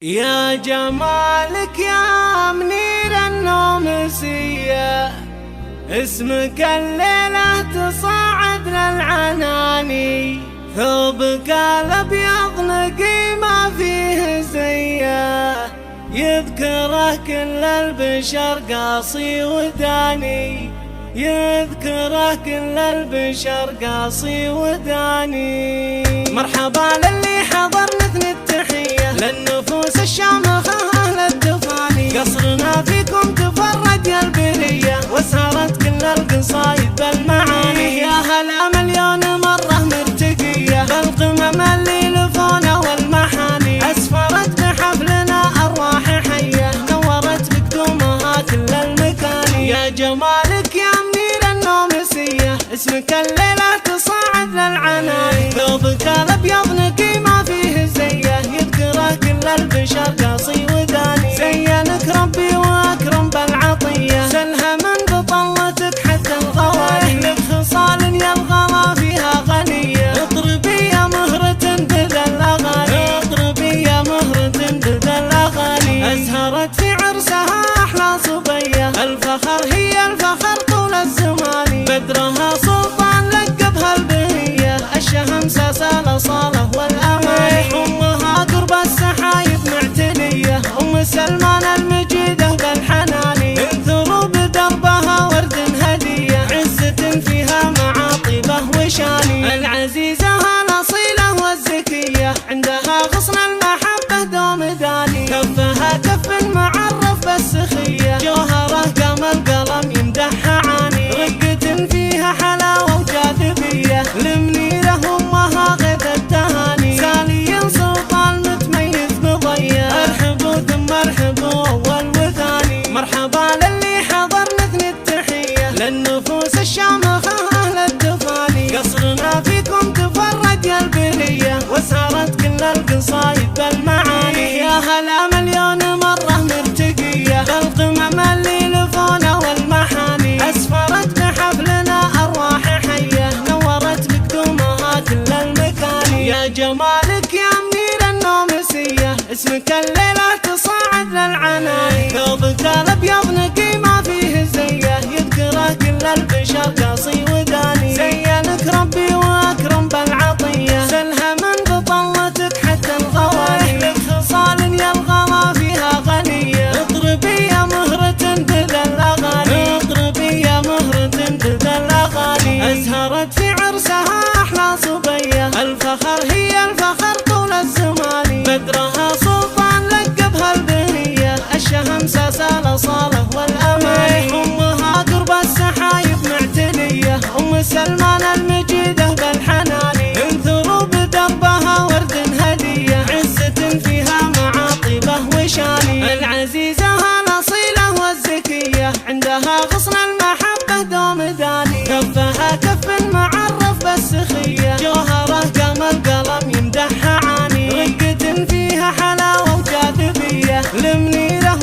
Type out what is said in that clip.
يا جمالك يا منير النومسية، اسمك الليلة تصاعد للعناني، ثوبك الأبيض نقي ما فيه زيه، يذكره كل البشر قاصي وداني، يذكره كل البشر قاصي وداني. مرحبا للي حضر مثل التحية للنفوس الشامخة أهل التفاني، قصرنا فيكم تفرد يا البرية وسهرت كل القصايد بالمعاني. يا هلا مليون مرة مرتقية بالقمم اللي لفونا والمحاني، أسفرت بحفلنا أرواح حية نورت بقدومها كل المكان. يا جمالك يا منير النومسية، اسمك الليلة تصاعد للعناني، ثوبك الأبيض نقي ما فيه زيه، يذكره كل البشر قاصي وداني. زينك ربي وأكرم بالعطية، سلها من بطلتك حتى الغواني، لك خصال يا الغلا فيها غنية، اضربي يا مهرة بذا الأغاني، اضربي يا مهرة بذا الأغاني. أزهرت في عرسها أحلى صبية، الفخر هي الفخر طول الزمان، بدرها سلطان لقبها البهية، الشمس صالة والأمان. أمها قرب السحايب معتنية، أم سلمان المجيدة بالحناني، انثروا بدربها ورد هدية، عزة فيها معاطبه وشاني. العزيزة الأصيلة والزكية، عندها غصن المحبة دوم داني، كفها كف معرف بالسخية، جوهره قام القلم يمدحها عاني، رقة فيها حلاوة وجاذبية، لمنيرة أمها غيث التهاني، سالي سلطان متميز بضيه، ارحبوا ثم ارحبوا أول وثاني. مرحبا للي حضر مثل التحية للنفوس الشامخة أهل التفاني، قصرنا فيكم تفرد يا البرية وسهرت كل القصايد بالمعاني. يا هلا مليون مرة مرتقية بالقمم اللي لفونا والمحاني، أسفرت بحفلنا أرواح حية نورت بقدومها كل المكان. يا جمالك يا منير النومسية، اسمك الليلة تصاعد للعناني، ثوبك الأبيض نقي ما فيه زيه، يذكره كل البشر قاصي وداني. زينك ربي وأكرم بالعطية، سلها من بطلتك حتى الغواني، لك خصال يا الغلا فيها غنية، اضربي يا مهرة بذا الأغاني، اضربي يا مهرة بذا الأغاني. أزهرت في عرسها أحلى صبية، الفخر هي الفخر طول الزمان، بدرها سلطان لقبها البهية، الشمس صالة والأمان. أمها قرب السحايب معتنية، أم سلمان المجيدة بالحناني، انثروا بدربها ورد هدية، عزة فيها معاطبه وشاني. العزيزة الأصيلة والزكية، عندها غصن المحبة دوم داني، كفها كف معرف بالسخية، جوهره قام القلم يمدحها عاني، رقة فيها حلاوة وجاذبية، لمنيرة